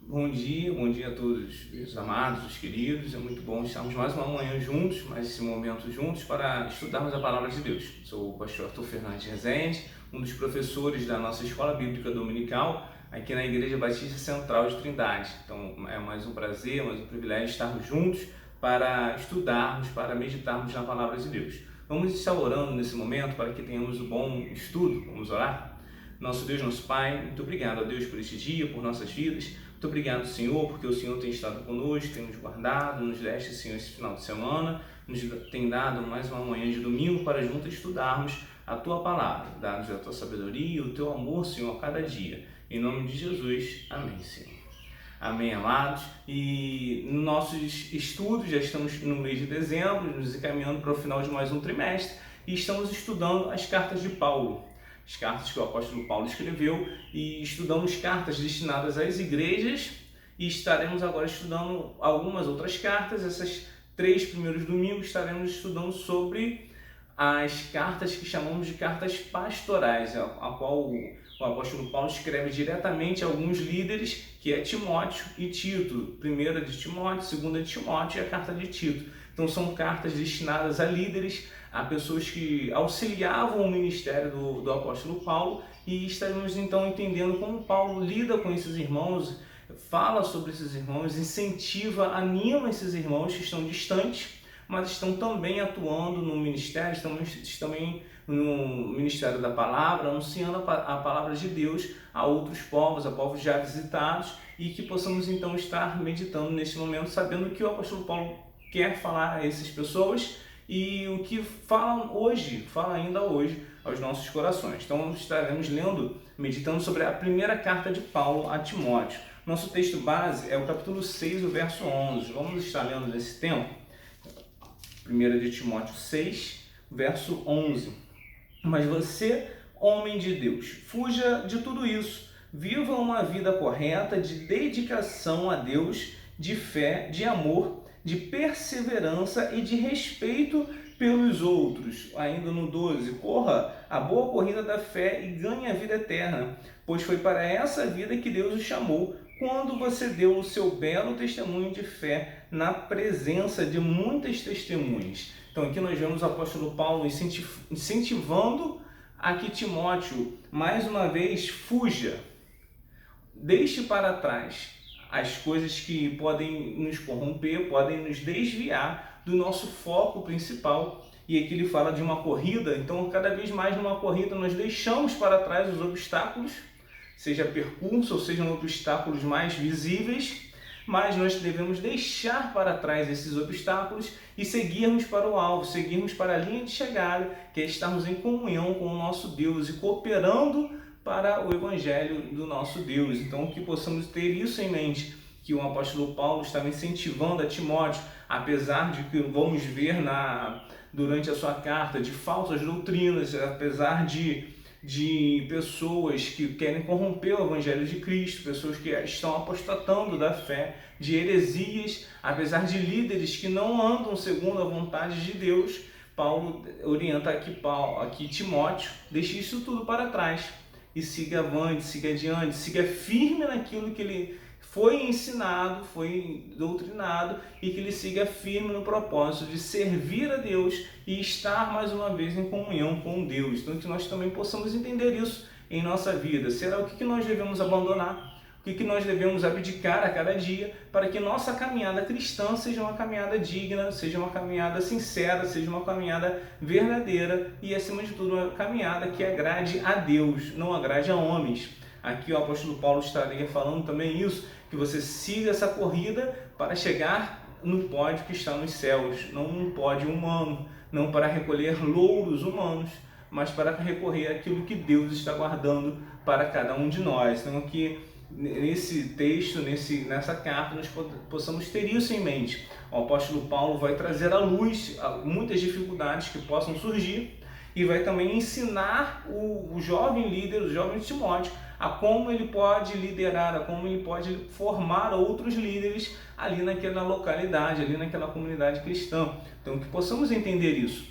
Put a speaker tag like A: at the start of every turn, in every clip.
A: Bom dia a todos os amados, os queridos. É muito bom estarmos mais uma manhã juntos, mais esse momento juntos para estudarmos a Palavra de Deus. Sou o pastor Arthur Fernandes Rezende, um dos professores da nossa Escola Bíblica Dominical aqui na Igreja Batista Central de Trindade. Então é mais um prazer, mais um privilégio estarmos juntos para estudarmos, para meditarmos na Palavra de Deus. Vamos estar orando nesse momento para que tenhamos um bom estudo. Vamos orar? Nosso Deus, nosso Pai, muito obrigado a Deus por este dia, por nossas vidas. Muito obrigado, Senhor, porque o Senhor tem estado conosco, tem nos guardado, nos deste, Senhor, esse final de semana, nos tem dado mais uma manhã de domingo para juntos estudarmos a Tua Palavra. Dá-nos a Tua sabedoria, o Teu amor, Senhor, a cada dia. Em nome de Jesus, amém, Senhor. Amém, amados. E nos nossos estudos, já estamos no mês de dezembro, nos encaminhando para o final de mais um trimestre, e estamos estudando as cartas de Paulo. As cartas que o apóstolo Paulo escreveu, e estudamos cartas destinadas às igrejas, e estaremos agora estudando algumas outras cartas. Essas 3 primeiros domingos estaremos estudando sobre as cartas que chamamos de cartas pastorais, a qual o apóstolo Paulo escreve diretamente a alguns líderes, que é Timóteo e Tito. Primeira de Timóteo, segunda de Timóteo e a carta de Tito. Então são cartas destinadas a líderes, a pessoas que auxiliavam o ministério do apóstolo Paulo, e estaremos então entendendo como Paulo lida com esses irmãos, fala sobre esses irmãos, incentiva, anima esses irmãos que estão distantes, mas estão também atuando no ministério, estão também no ministério da palavra, anunciando a palavra de Deus a outros povos, a povos já visitados, e que possamos então estar meditando neste momento, sabendo que o apóstolo Paulo quer falar a essas pessoas e o que fala ainda hoje aos nossos corações. Então estaremos meditando sobre a primeira carta de Paulo a Timóteo. Nosso texto base é o capítulo 6, o verso 11. Vamos estar lendo nesse tempo. 1 de Timóteo 6, verso 11. Mas você, homem de Deus, fuja de tudo isso. Viva uma vida correta de dedicação a Deus, de fé, de amor, de perseverança e de respeito pelos outros. Ainda no 12, corra a boa corrida da fé e ganhe a vida eterna, pois foi para essa vida que Deus o chamou, quando você deu o seu belo testemunho de fé na presença de muitas testemunhas. Então aqui nós vemos o apóstolo Paulo incentivando a que Timóteo, mais uma vez, fuja, deixe para trás as coisas que podem nos corromper, podem nos desviar do nosso foco principal. E aqui ele fala de uma corrida, então cada vez mais numa corrida nós deixamos para trás os obstáculos, seja percurso ou sejam obstáculos mais visíveis, mas nós devemos deixar para trás esses obstáculos e seguirmos para o alvo, seguirmos para a linha de chegada, que é estarmos em comunhão com o nosso Deus e cooperando para o Evangelho do nosso Deus. Então que possamos ter isso em mente, que o apóstolo Paulo estava incentivando a Timóteo, apesar de que vamos ver durante a sua carta de falsas doutrinas, apesar de pessoas que querem corromper o Evangelho de Cristo, pessoas que estão apostatando da fé, de heresias, apesar de líderes que não andam segundo a vontade de Deus. Paulo orienta aqui Timóteo, deixe isso tudo para trás e siga avante, siga adiante, siga firme naquilo que ele foi ensinado, foi doutrinado, e que ele siga firme no propósito de servir a Deus e estar mais uma vez em comunhão com Deus. Então que nós também possamos entender isso em nossa vida. Será o que nós devemos abandonar? O que nós devemos abdicar a cada dia para que nossa caminhada cristã seja uma caminhada digna, seja uma caminhada sincera, seja uma caminhada verdadeira e, acima de tudo, uma caminhada que agrade a Deus, não agrade a homens. Aqui o apóstolo Paulo estaria falando também isso, que você siga essa corrida para chegar no pódio que está nos céus, não num pódio humano, não para recolher louros humanos, mas para recorrer àquilo que Deus está guardando para cada um de nós. Então aqui nesse texto, nessa carta, nós possamos ter isso em mente. O apóstolo Paulo vai trazer à luz muitas dificuldades que possam surgir e vai também ensinar o jovem líder, o jovem Timóteo, a como ele pode liderar, a como ele pode formar outros líderes ali naquela localidade, ali naquela comunidade cristã. Então que possamos entender isso,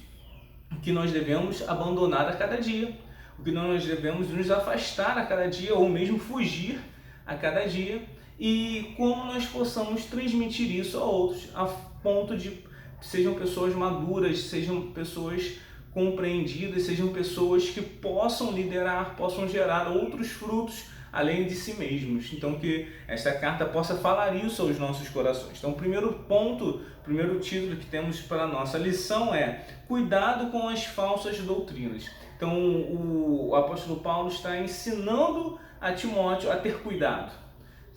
A: que nós devemos abandonar a cada dia, o que nós devemos nos afastar a cada dia ou mesmo fugir a cada dia e como nós possamos transmitir isso a outros, a ponto de sejam pessoas maduras, sejam pessoas compreendidas, sejam pessoas que possam liderar, possam gerar outros frutos além de si mesmos. Então que esta carta possa falar isso aos nossos corações. Então o primeiro ponto, o primeiro título que temos para a nossa lição é cuidado com as falsas doutrinas. Então o apóstolo Paulo está ensinando a Timóteo a ter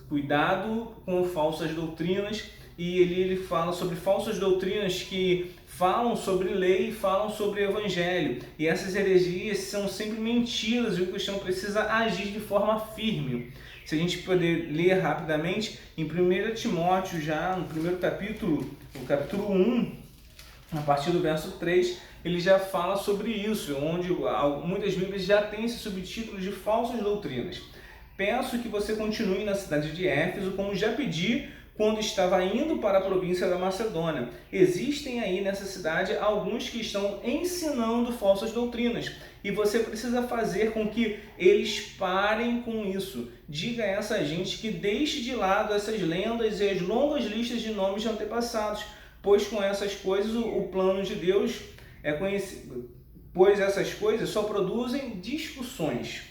A: cuidado com falsas doutrinas, e ele fala sobre falsas doutrinas que falam sobre lei, falam sobre evangelho, e essas heresias são sempre mentiras e o cristão precisa agir de forma firme. Se a gente puder ler rapidamente, em 1 Timóteo, já no primeiro capítulo, o capítulo 1, a partir do verso 3, ele já fala sobre isso, onde muitas Bíblias já têm esse subtítulo de falsas doutrinas. Peço que você continue na cidade de Éfeso, como já pedi quando estava indo para a província da Macedônia. Existem aí nessa cidade alguns que estão ensinando falsas doutrinas, e você precisa fazer com que eles parem com isso. Diga a essa gente que deixe de lado essas lendas e as longas listas de nomes de antepassados, pois com essas coisas o plano de Deus é conhecido, pois essas coisas só produzem discussões.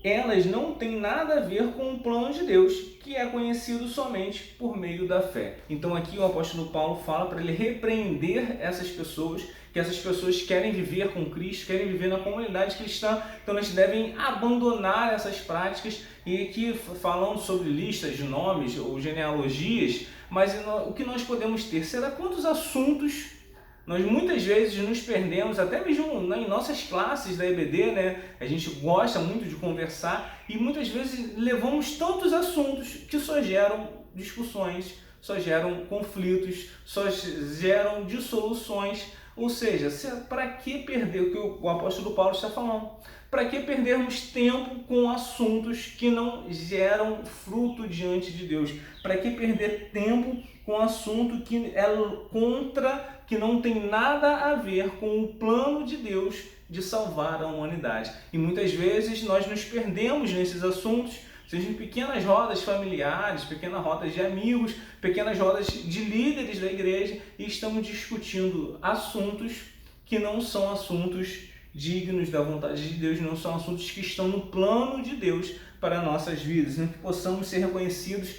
A: Elas não têm nada a ver com o plano de Deus, que é conhecido somente por meio da fé. Então aqui o apóstolo Paulo fala para ele repreender essas pessoas, que essas pessoas querem viver com Cristo, querem viver na comunidade cristã, então eles devem abandonar essas práticas. E aqui falando sobre listas de nomes ou genealogias, mas o que nós podemos ter será quantos assuntos nós muitas vezes nos perdemos, até mesmo em nossas classes da EBD, né? A gente gosta muito de conversar e muitas vezes levamos tantos assuntos que só geram discussões, só geram conflitos, só geram dissoluções. Ou seja, para que perder, o que o apóstolo Paulo está falando? Para que perdermos tempo com assuntos que não geram fruto diante de Deus? Para que perder tempo com assunto que é contra, que não tem nada a ver com o plano de Deus de salvar a humanidade? E muitas vezes nós nos perdemos nesses assuntos, seja em pequenas rodas familiares, pequenas rodas de amigos, pequenas rodas de líderes da igreja, e estamos discutindo assuntos que não são assuntos dignos da vontade de Deus, não são assuntos que estão no plano de Deus para nossas vidas, que possamos ser reconhecidos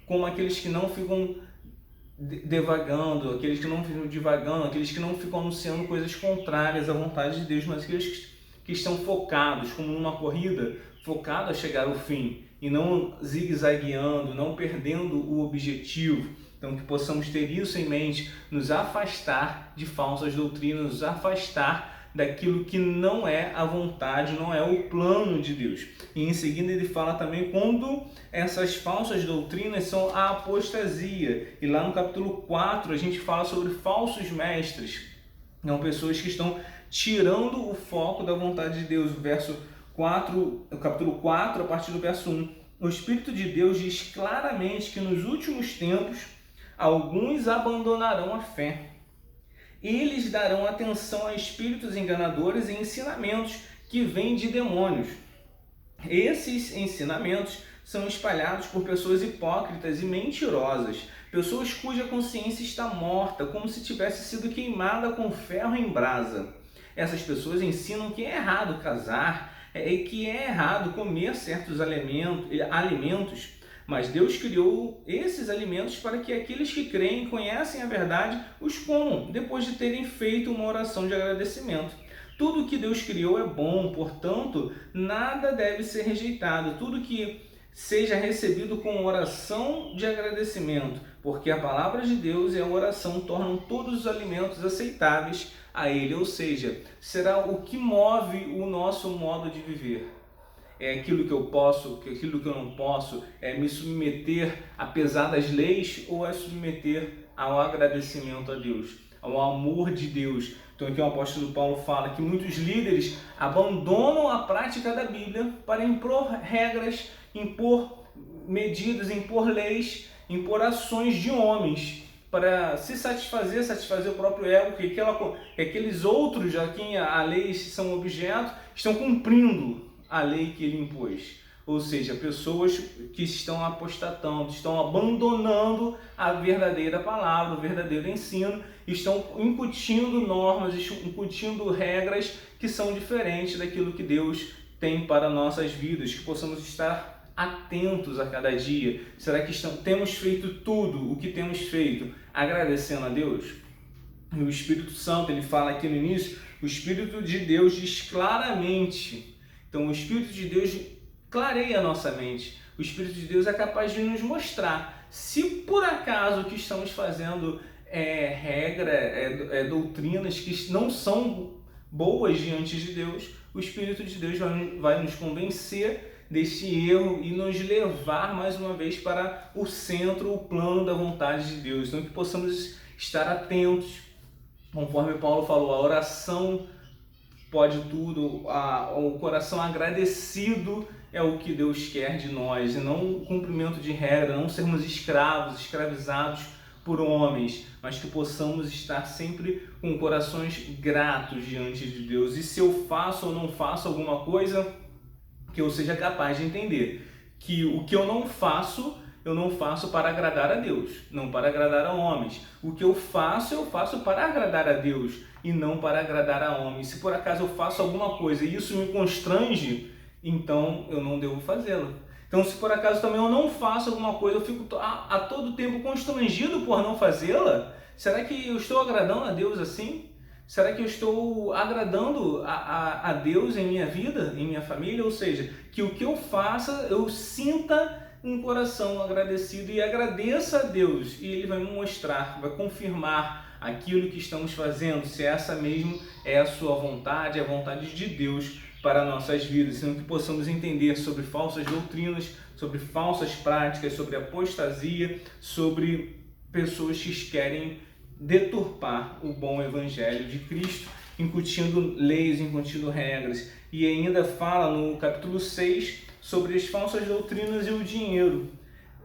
A: como aqueles que não ficam devagando, aqueles que não ficam divagando, aqueles que não ficam anunciando coisas contrárias à vontade de Deus, mas aqueles que estão focados, como numa corrida, focado a chegar ao fim, e não zigue-zagueando, não perdendo o objetivo. Então que possamos ter isso em mente, nos afastar de falsas doutrinas, nos afastar daquilo que não é a vontade, não é o plano de Deus. E em seguida ele fala também quando essas falsas doutrinas são a apostasia. E lá no capítulo 4 a gente fala sobre falsos mestres. São pessoas que estão tirando o foco da vontade de Deus. O capítulo 4, a partir do verso 1. O Espírito de Deus diz claramente que nos últimos tempos alguns abandonarão a fé. Eles darão atenção a espíritos enganadores e ensinamentos que vêm de demônios. Esses ensinamentos são espalhados por pessoas hipócritas e mentirosas, pessoas cuja consciência está morta, como se tivesse sido queimada com ferro em brasa. Essas pessoas ensinam que é errado casar, e que é errado comer certos alimentos, mas Deus criou esses alimentos para que aqueles que creem e conhecem a verdade os comam, depois de terem feito uma oração de agradecimento. Tudo que Deus criou é bom, portanto, nada deve ser rejeitado. Tudo que seja recebido com oração de agradecimento, porque a palavra de Deus e a oração tornam todos os alimentos aceitáveis a Ele. Ou seja, será o que move o nosso modo de viver. É aquilo que eu posso, aquilo que eu não posso, é me submeter apesar das leis ou é submeter ao agradecimento a Deus, ao amor de Deus. Então aqui o apóstolo Paulo fala que muitos líderes abandonam a prática da Bíblia para impor regras, impor medidas, impor leis, impor ações de homens para se satisfazer o próprio ego, que aqueles outros a quem a lei são objeto estão cumprindo a lei que ele impôs. ou seja, pessoas que estão apostatando, estão abandonando a verdadeira palavra, o verdadeiro ensino, estão incutindo normas, incutindo regras que são diferentes daquilo que Deus tem para nossas vidas, que possamos estar atentos a cada dia. Será que temos feito tudo o que temos feito agradecendo a Deus? E o Espírito Santo, ele fala aqui no início, o Espírito de Deus diz claramente. Então o Espírito de Deus clareia a nossa mente. O Espírito de Deus é capaz de nos mostrar se por acaso o que estamos fazendo é doutrinas que não são boas diante de Deus. O Espírito de Deus vai nos convencer deste erro e nos levar mais uma vez para o centro, o plano da vontade de Deus. Então que possamos estar atentos, conforme Paulo falou, a oração pode tudo, o coração agradecido é o que Deus quer de nós, e não o cumprimento de regra, não sermos escravizados por homens, mas que possamos estar sempre com corações gratos diante de Deus. E se eu faço ou não faço alguma coisa, que eu seja capaz de entender que o que eu não faço para agradar a Deus, não para agradar a homens. O que eu faço para agradar a Deus e não para agradar a homens. Se por acaso eu faço alguma coisa e isso me constrange, então eu não devo fazê-la. Então, se por acaso também eu não faço alguma coisa, eu fico a todo tempo constrangido por não fazê-la, será que eu estou agradando a Deus assim? Será que eu estou agradando a Deus em minha vida, em minha família? Ou seja, que o que eu faça, eu sinta um coração agradecido e agradeça a Deus, e Ele vai me mostrar, vai confirmar aquilo que estamos fazendo, se essa mesmo é a sua vontade, a vontade de Deus para nossas vidas, sendo que possamos entender sobre falsas doutrinas, sobre falsas práticas, sobre apostasia, sobre pessoas que querem deturpar o bom evangelho de Cristo, incutindo leis, incutindo regras. E ainda fala no capítulo 6 sobre as falsas doutrinas e o dinheiro.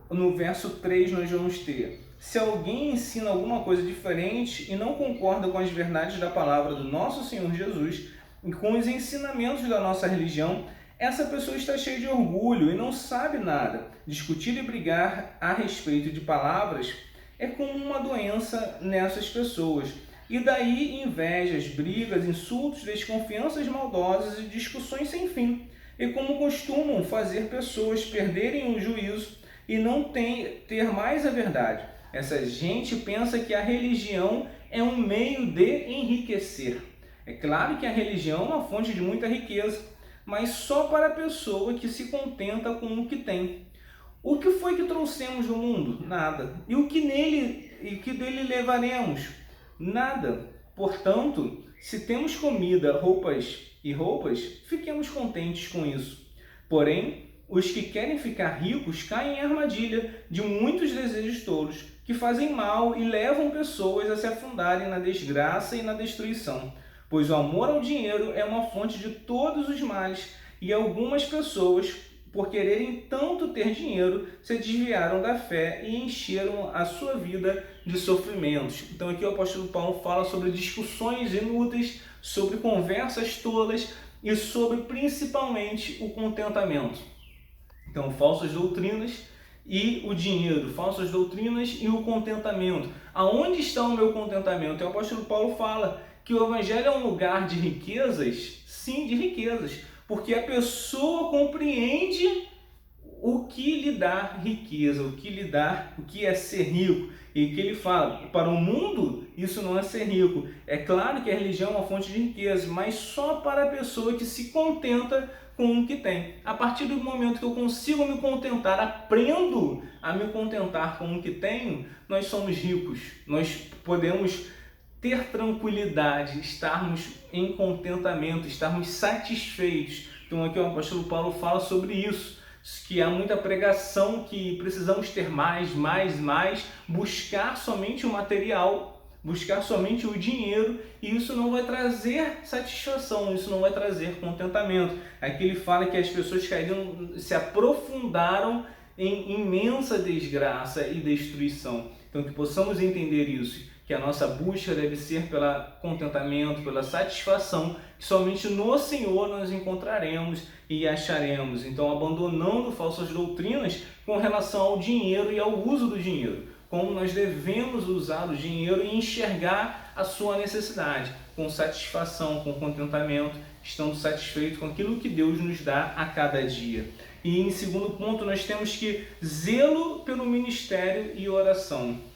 A: No verso 3 nós vamos ter: se alguém ensina alguma coisa diferente e não concorda com as verdades da palavra do nosso Senhor Jesus e com os ensinamentos da nossa religião, essa pessoa está cheia de orgulho e não sabe nada. Discutir e brigar a respeito de palavras é como uma doença nessas pessoas. E daí invejas, brigas, insultos, desconfianças maldosas e discussões sem fim. E como costumam fazer pessoas perderem o juízo e não ter mais a verdade. Essa gente pensa que a religião é um meio de enriquecer. É claro que a religião é uma fonte de muita riqueza, mas só para a pessoa que se contenta com o que tem. O que foi que trouxemos do mundo? Nada. E o que dele levaremos? Nada. Portanto, se temos comida, roupas, fiquemos contentes com isso. Porém, os que querem ficar ricos caem em armadilha de muitos desejos tolos, que fazem mal e levam pessoas a se afundarem na desgraça e na destruição. Pois o amor ao dinheiro é uma fonte de todos os males, e algumas pessoas, por quererem tanto ter dinheiro, se desviaram da fé e encheram a sua vida de sofrimentos. Então aqui o apóstolo Paulo fala sobre discussões inúteis, sobre conversas tolas e sobre principalmente o contentamento. Então, falsas doutrinas e o dinheiro, falsas doutrinas e o contentamento. Aonde está o meu contentamento? E o apóstolo Paulo fala que o evangelho é um lugar de riquezas, sim, de riquezas, porque a pessoa compreende o que lhe dá riqueza, o que é ser rico. E que ele fala, para o mundo isso não é ser rico. É claro que a religião é uma fonte de riqueza, mas só para a pessoa que se contenta com o que tem. A partir do momento que eu consigo me contentar, aprendo a me contentar com o que tenho, nós somos ricos. Nós podemos ter tranquilidade, estarmos em contentamento, estarmos satisfeitos. Então aqui o apóstolo Paulo fala sobre isso, que há muita pregação que precisamos ter mais, buscar somente o material, buscar somente o dinheiro, e isso não vai trazer satisfação, isso não vai trazer contentamento. Aqui ele fala que as pessoas se aprofundaram em imensa desgraça e destruição. Então que possamos entender isso, que a nossa busca deve ser pelo contentamento, pela satisfação, que somente no Senhor nós encontraremos e acharemos. Então, abandonando falsas doutrinas com relação ao dinheiro e ao uso do dinheiro, como nós devemos usar o dinheiro e enxergar a sua necessidade, com satisfação, com contentamento, estando satisfeito com aquilo que Deus nos dá a cada dia. E em segundo ponto, nós temos que zelo pelo ministério e oração.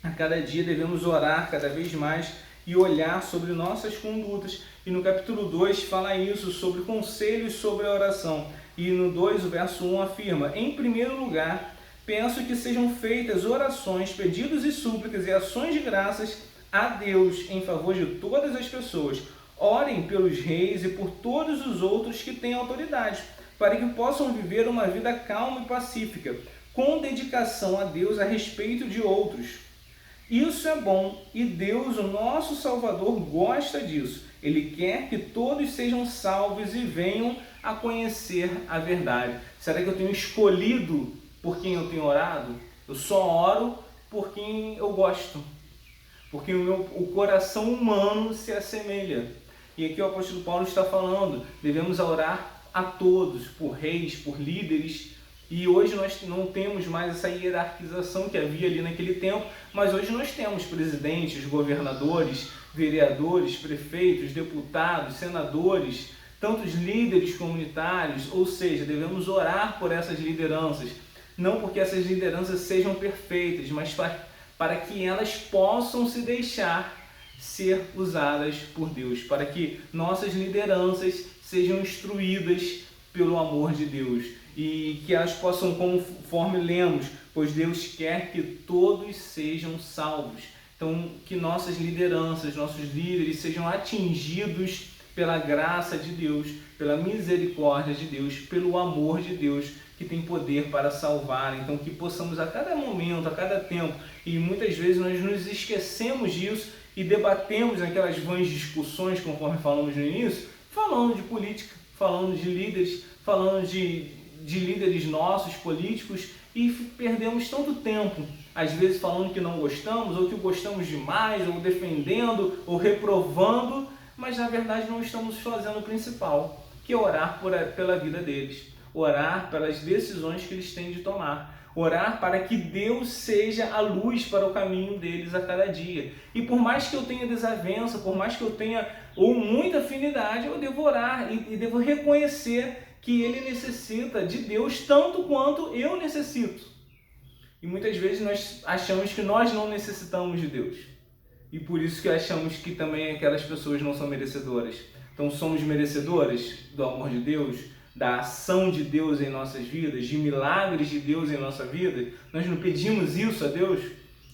A: A cada dia devemos orar cada vez mais e olhar sobre nossas condutas. E no capítulo 2 fala isso, sobre conselhos sobre a oração. E no 2, o verso 1 afirma: em primeiro lugar, penso que sejam feitas orações, pedidos e súplicas e ações de graças a Deus em favor de todas as pessoas. Orem pelos reis e por todos os outros que têm autoridade, para que possam viver uma vida calma e pacífica, com dedicação a Deus a respeito de outros. Isso é bom e Deus, o nosso Salvador, gosta disso. Ele quer que todos sejam salvos e venham a conhecer a verdade. Será que eu tenho escolhido por quem eu tenho orado? Eu só oro por quem eu gosto, porque o coração humano se assemelha. E aqui o apóstolo Paulo está falando, devemos orar a todos, por reis, por líderes. E hoje nós não temos mais essa hierarquização que havia ali naquele tempo, mas hoje nós temos presidentes, governadores, vereadores, prefeitos, deputados, senadores, tantos líderes comunitários, ou seja, devemos orar por essas lideranças, não porque essas lideranças sejam perfeitas, mas para que elas possam se deixar ser usadas por Deus, para que nossas lideranças sejam instruídas pelo amor de Deus e que elas possam, conforme lemos, pois Deus quer que todos sejam salvos. Então, que nossas lideranças, nossos líderes sejam atingidos pela graça de Deus, pela misericórdia de Deus, pelo amor de Deus, que tem poder para salvar. Então, que possamos a cada momento, a cada tempo, e muitas vezes nós nos esquecemos disso e debatemos aquelas vãs discussões, conforme falamos no início, falando de política, falando de líderes, falando de líderes nossos, políticos, e perdemos tanto tempo, às vezes falando que não gostamos, ou que gostamos demais, ou defendendo, ou reprovando, mas na verdade não estamos fazendo o principal, que é orar pela vida deles, orar pelas decisões que eles têm de tomar, orar para que Deus seja a luz para o caminho deles a cada dia. E por mais que eu tenha desavença, por mais que eu tenha ou muita afinidade, eu devo orar e devo reconhecer que ele necessita de Deus tanto quanto eu necessito. E muitas vezes nós achamos que nós não necessitamos de Deus. E por isso que achamos que também aquelas pessoas não são merecedoras. Então somos merecedoras do amor de Deus, da ação de Deus em nossas vidas, de milagres de Deus em nossa vida. Nós não pedimos isso a Deus?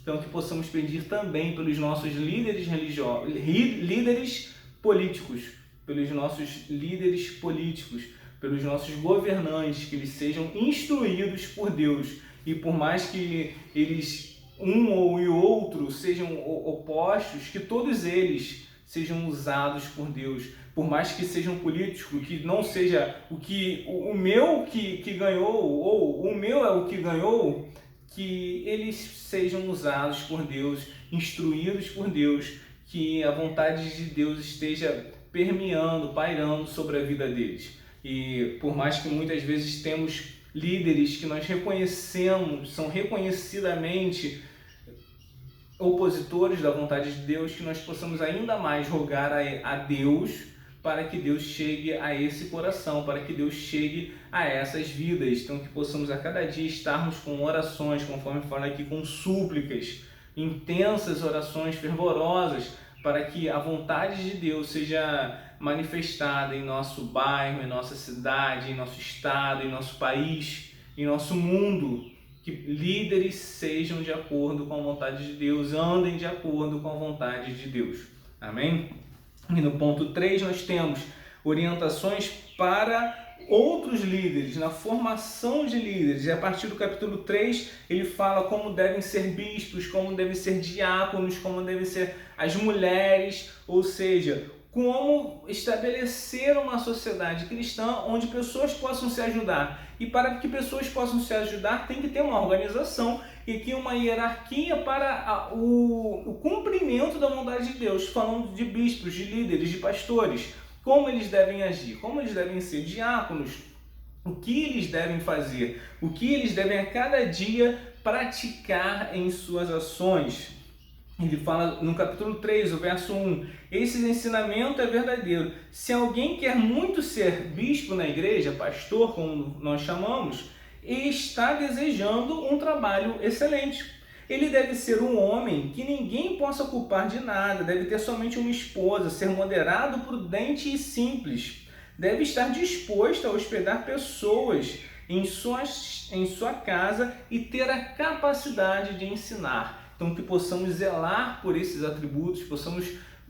A: Então que possamos pedir também pelos nossos líderes religiosos, líderes políticos, pelos nossos líderes políticos, pelos nossos governantes, que eles sejam instruídos por Deus. E por mais que eles, um ou outro, sejam opostos, que todos eles sejam usados por Deus. Por mais que sejam políticos, que não seja o meu que ganhou, ou o meu é o que ganhou, que eles sejam usados por Deus, instruídos por Deus, que a vontade de Deus esteja permeando, pairando sobre a vida deles. E por mais que muitas vezes temos líderes que nós reconhecemos, são reconhecidamente opositores da vontade de Deus, que nós possamos ainda mais rogar a Deus para que Deus chegue a esse coração, para que Deus chegue a essas vidas. Então que possamos a cada dia estarmos com orações, conforme fala aqui, com súplicas, intensas orações fervorosas, para que a vontade de Deus seja manifestada em nosso bairro, em nossa cidade, em nosso estado, em nosso país, em nosso mundo. Que líderes sejam de acordo com a vontade de Deus, andem de acordo com a vontade de Deus. Amém? E no ponto 3 nós temos orientações para outros líderes, na formação de líderes. E a partir do capítulo 3 ele fala como devem ser bispos, como devem ser diáconos, como devem ser as mulheres, ou seja, como estabelecer uma sociedade cristã onde pessoas possam se ajudar. E para que pessoas possam se ajudar, tem que ter uma organização e aqui uma hierarquia para o cumprimento da vontade de Deus, falando de bispos, de líderes, de pastores, como eles devem agir, como eles devem ser diáconos, o que eles devem fazer, o que eles devem a cada dia praticar em suas ações. Ele fala no capítulo 3, o verso 1, esse ensinamento é verdadeiro. Se alguém quer muito ser bispo na igreja, pastor, como nós chamamos, está desejando um trabalho excelente. Ele deve ser um homem que ninguém possa culpar de nada, deve ter somente uma esposa, ser moderado, prudente e simples. Deve estar disposto a hospedar pessoas em sua casa e ter a capacidade de ensinar. Então, que possamos zelar por esses atributos, possamos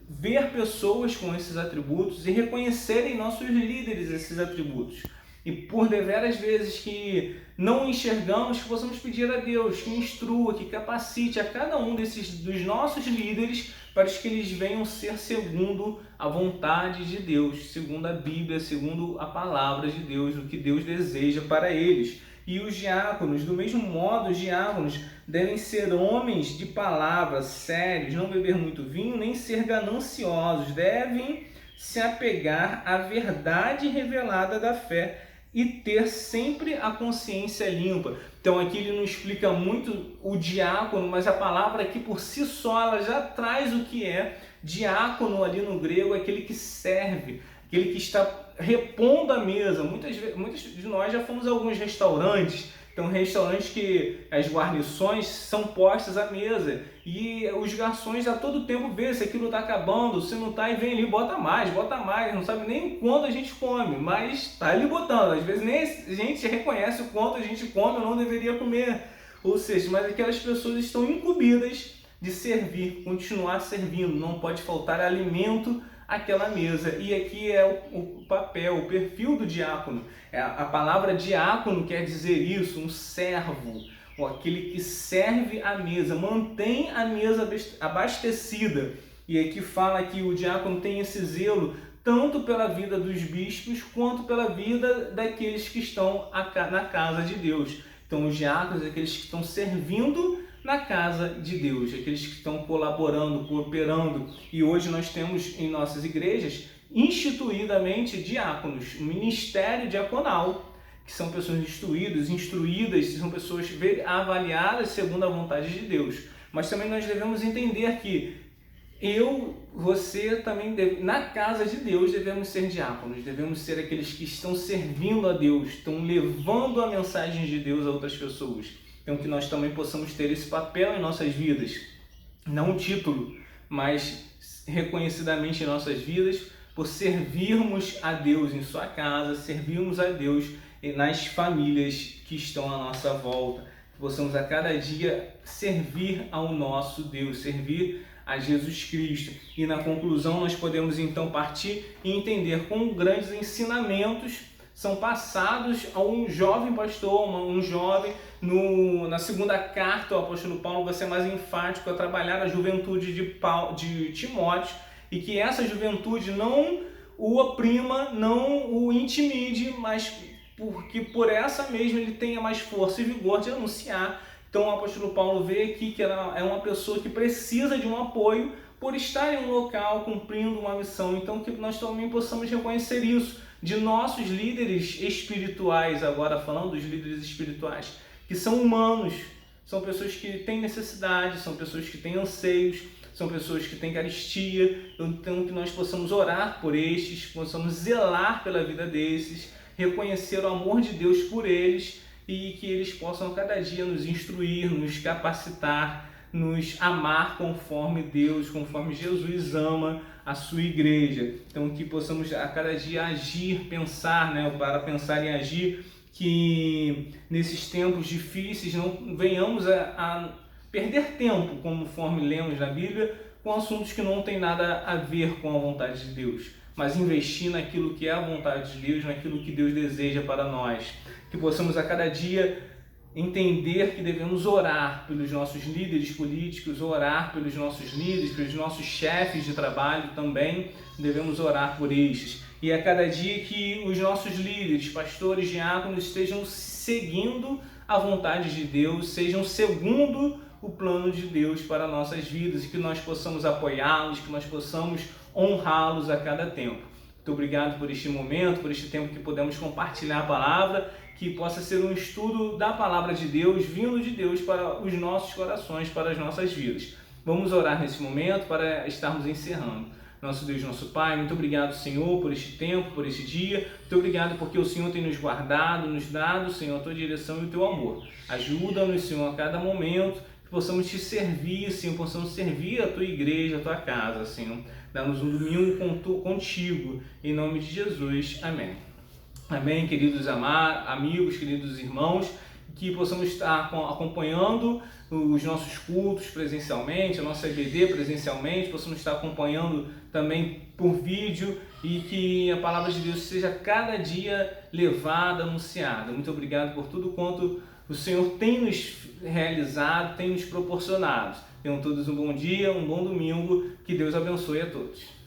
A: ver pessoas com esses atributos e reconhecer em nossos líderes esses atributos. E por deveras vezes que não enxergamos, que possamos pedir a Deus que instrua, que capacite a cada um dos nossos líderes para que eles venham ser segundo a vontade de Deus, segundo a Bíblia, segundo a palavra de Deus, o que Deus deseja para eles. E os diáconos, do mesmo modo, os diáconos devem ser homens de palavra, sérios, não beber muito vinho, nem ser gananciosos, devem se apegar à verdade revelada da fé e ter sempre a consciência limpa. Então aqui ele não explica muito o diácono, mas a palavra aqui por si só ela já traz o que é. Diácono ali no grego é aquele que serve, aquele que está repondo a mesa. Muitos de nós já fomos a alguns restaurantes, então restaurantes que as guarnições são postas à mesa e os garçons a todo tempo vê se aquilo está acabando, se não está, e vem ali, bota mais, não sabe nem quando a gente come, mas está ali botando. Às vezes nem a gente reconhece o quanto a gente come ou não deveria comer, ou seja, mas aquelas pessoas estão incumbidas de servir, continuar servindo, não pode faltar alimento àquela mesa. E aqui é o papel, o perfil do diácono. A palavra diácono quer dizer isso, um servo, ou aquele que serve a mesa, mantém a mesa abastecida. E aqui fala que o diácono tem esse zelo tanto pela vida dos bispos quanto pela vida daqueles que estão na casa de Deus. Então os diáconos, aqueles que estão servindo na casa de Deus, aqueles que estão colaborando, cooperando. E hoje nós temos em nossas igrejas instituidamente diáconos, um ministério diaconal, que são pessoas instruídas, são pessoas avaliadas segundo a vontade de Deus. Mas também nós devemos entender que você também, na casa de Deus, devemos ser diáconos, devemos ser aqueles que estão servindo a Deus, estão levando a mensagem de Deus a outras pessoas. Então que nós também possamos ter esse papel em nossas vidas, não um título, mas reconhecidamente em nossas vidas, por servirmos a Deus em sua casa, servirmos a Deus nas famílias que estão à nossa volta, que possamos a cada dia servir ao nosso Deus, servir a Jesus Cristo. E na conclusão nós podemos então partir e entender com grandes ensinamentos são passados a um jovem pastor, um jovem. Na segunda carta, o apóstolo Paulo vai ser mais enfático a trabalhar a juventude de Timóteo, e que essa juventude não o oprima, não o intimide, mas porque por essa mesma ele tenha mais força e vigor de anunciar. Então o apóstolo Paulo vê aqui que ela é uma pessoa que precisa de um apoio por estar em um local cumprindo uma missão. Então que nós também possamos reconhecer isso de nossos líderes espirituais, agora falando dos líderes espirituais, que são humanos, são pessoas que têm necessidade, são pessoas que têm anseios, são pessoas que têm carestia. Então que nós possamos orar por estes, possamos zelar pela vida desses, reconhecer o amor de Deus por eles, e que eles possam cada dia nos instruir, nos capacitar, nos amar conforme Deus, conforme Jesus ama a sua igreja. Então que possamos a cada dia agir, pensar, para pensar e agir, que nesses tempos difíceis não venhamos a perder tempo, conforme lemos na Bíblia, com assuntos que não têm nada a ver com a vontade de Deus, mas investir naquilo que é a vontade de Deus, naquilo que Deus deseja para nós. Que possamos a cada dia entender que devemos orar pelos nossos líderes políticos, orar pelos nossos líderes, pelos nossos chefes de trabalho também, devemos orar por estes. E a cada dia que os nossos líderes, pastores, diáconos estejam seguindo a vontade de Deus, sejam segundo o plano de Deus para nossas vidas e que nós possamos apoiá-los, que nós possamos honrá-los a cada tempo. Muito obrigado por este momento, por este tempo que podemos compartilhar a palavra, que possa ser um estudo da palavra de Deus, vindo de Deus para os nossos corações, para as nossas vidas. Vamos orar nesse momento para estarmos encerrando. Nosso Deus, nosso Pai, muito obrigado, Senhor, por este tempo, por este dia. Muito obrigado porque o Senhor tem nos guardado, nos dado, Senhor, a Tua direção e o Teu amor. Ajuda-nos, Senhor, a cada momento, que possamos Te servir, Senhor, possamos servir a Tua igreja, a Tua casa, Senhor. Dá-nos um domingo contigo, em nome de Jesus. Amém. Amém, queridos amigos, queridos irmãos, que possamos estar acompanhando os nossos cultos presencialmente, a nossa EBD presencialmente, possamos estar acompanhando também por vídeo e que a palavra de Deus seja cada dia levada, anunciada. Muito obrigado por tudo quanto o Senhor tem nos realizado, tem nos proporcionado. Tenham todos um bom dia, um bom domingo, que Deus abençoe a todos.